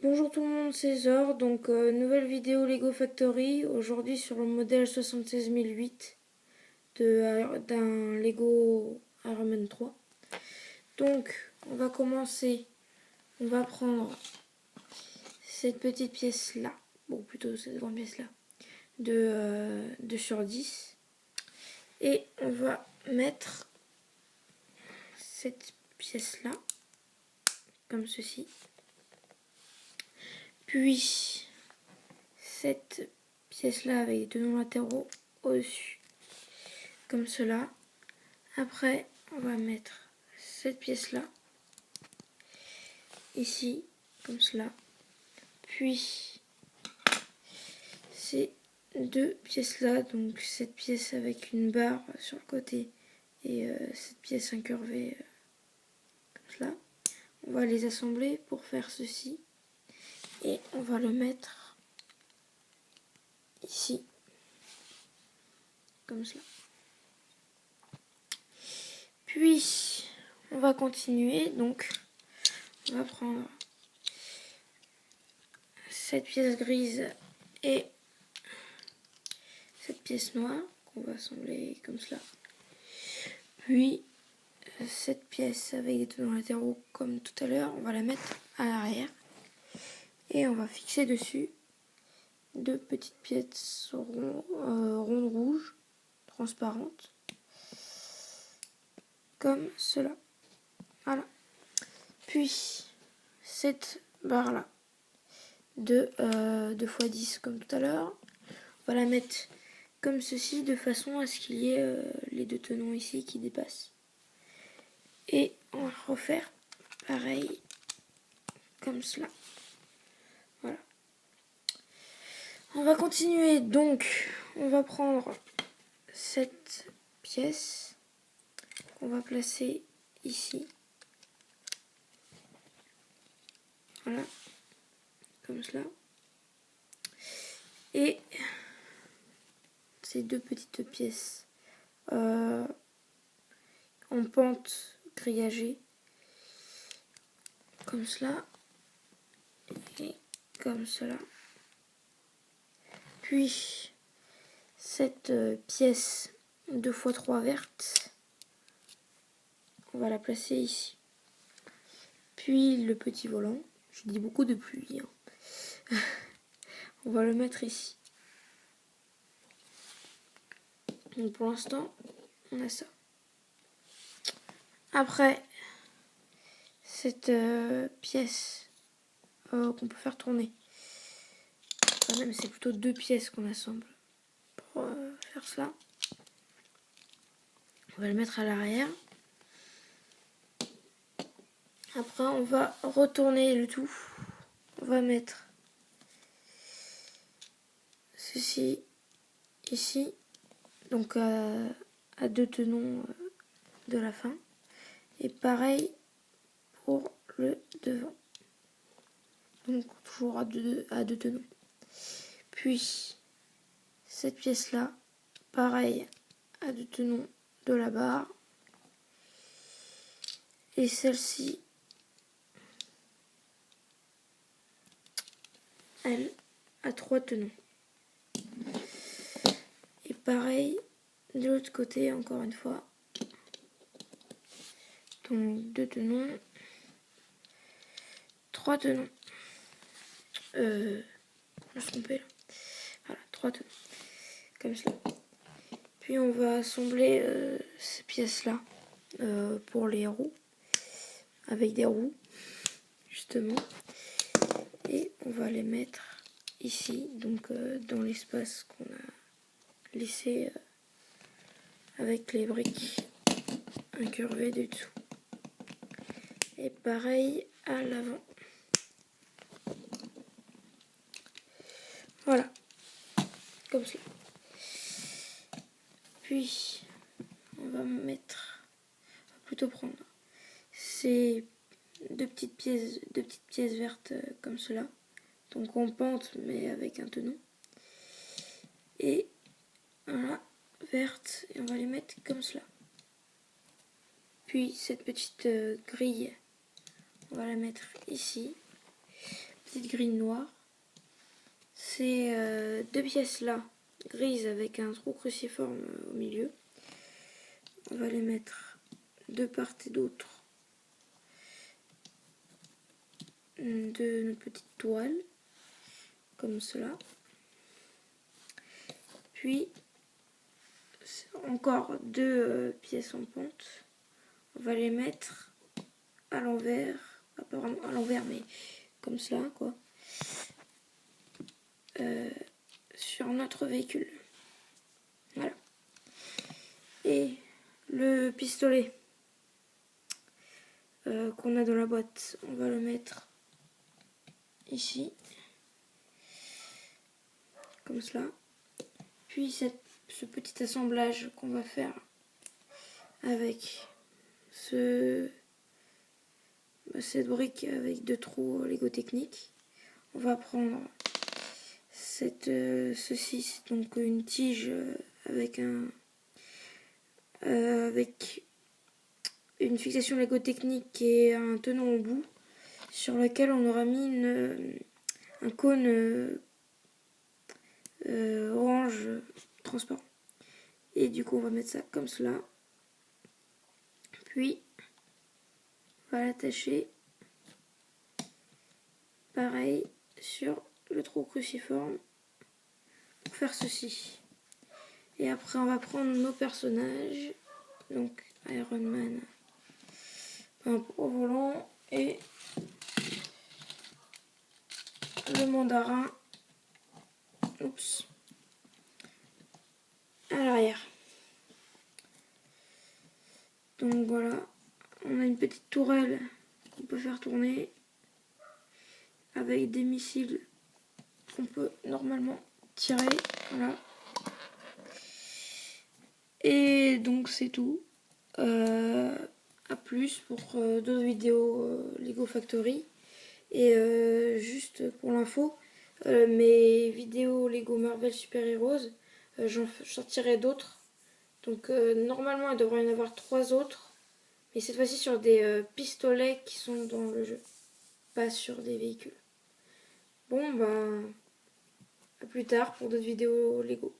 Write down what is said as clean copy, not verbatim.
Bonjour tout le monde, c'est Zor. Donc nouvelle vidéo Lego Factory. Aujourd'hui sur le modèle 76008 d'un Lego Iron Man 3. Donc on va commencer. On va prendre cette petite pièce là. Bon, plutôt cette grande pièce là. De sur 10. Et on va mettre cette pièce là. Comme ceci. Puis cette pièce là avec des tenons latéraux au-dessus, comme cela. Après, on va mettre cette pièce là, ici, comme cela. Puis, ces deux pièces là, donc cette pièce avec une barre sur le côté et cette pièce incurvée, comme cela. On va les assembler pour faire ceci. Et on va le mettre ici, comme cela. Puis, on va continuer. Donc, on va prendre cette pièce grise et cette pièce noire qu'on va assembler comme cela. Puis, cette pièce avec des tenons latéraux comme tout à l'heure, on va la mettre à l'arrière. Et on va fixer dessus deux petites pièces rondes rouges, transparentes, comme cela. Voilà. Puis, cette barre-là, de 2x10 comme tout à l'heure, on va la mettre comme ceci, de façon à ce qu'il y ait les deux tenons ici qui dépassent. Et on va refaire pareil, comme cela. Voilà. On va continuer, donc on va prendre cette pièce qu'on va placer ici. Voilà, comme cela. Et ces deux petites pièces en pente grillagée, comme cela et comme cela. Puis cette pièce 2x3 verte, on va la placer ici. Puis le petit volant, je dis beaucoup de pluie, hein. On va le mettre ici. Donc pour l'instant, on a ça. Après, cette pièce qu'on peut faire tourner. Enfin, même c'est plutôt deux pièces qu'on assemble pour faire cela. On va le mettre à l'arrière. Après, on va retourner le tout. On va mettre ceci ici, donc à deux tenons de la fin. Et pareil pour le devant. Donc toujours à deux tenons. Puis cette pièce là, pareil à deux tenons de la barre. Et celle-ci, elle a trois tenons. Et pareil de l'autre côté, encore une fois. Donc deux tenons, trois tenons. Je me suis trompée là. Voilà, trois tenons. Comme cela. Puis on va assembler ces pièces-là pour les roues. Avec des roues, justement. Et on va les mettre ici, donc dans l'espace qu'on a laissé avec les briques incurvées du dessous. Et pareil à l'avant. Voilà, comme cela. Puis on va plutôt prendre ces deux petites pièces vertes comme cela. Donc en pente mais avec un tenon. Et voilà, verte, et on va les mettre comme cela. Puis cette petite grille, on va la mettre ici. petite grille noire. Ces deux pièces là, grises avec un trou cruciforme au milieu. On va les mettre de part et d'autre de notre petite toile, comme cela. Puis encore deux pièces en pente. On va les mettre à l'envers, apparemment à l'envers, mais comme cela, quoi. Sur notre véhicule. Voilà. Et le pistolet qu'on a dans la boîte, on va le mettre ici, comme cela. Puis ce petit assemblage qu'on va faire avec cette brique avec deux trous Lego Technique. On va prendre ceci, c'est donc une tige avec avec une fixation Lego Technique et un tenant au bout, sur lequel on aura mis un cône orange transparent. Et du coup on va mettre ça comme cela. Puis on va l'attacher pareil sur le trou cruciforme pour faire ceci. Et après on va prendre nos personnages, donc Iron Man, au volant, et le mandarin, oups, à l'arrière. Donc voilà, on a une petite tourelle qu'on peut faire tourner avec des missiles qu'on peut normalement tirer. Voilà. Et donc c'est tout. À plus pour d'autres vidéos Lego Factory. Et juste pour l'info, mes vidéos Lego Marvel Super Heroes, j'en sortirai d'autres. Donc normalement il devrait y en avoir 3 autres. Mais cette fois-ci sur des pistolets qui sont dans le jeu. Pas sur des véhicules. Bon bah à plus tard pour d'autres vidéos Lego.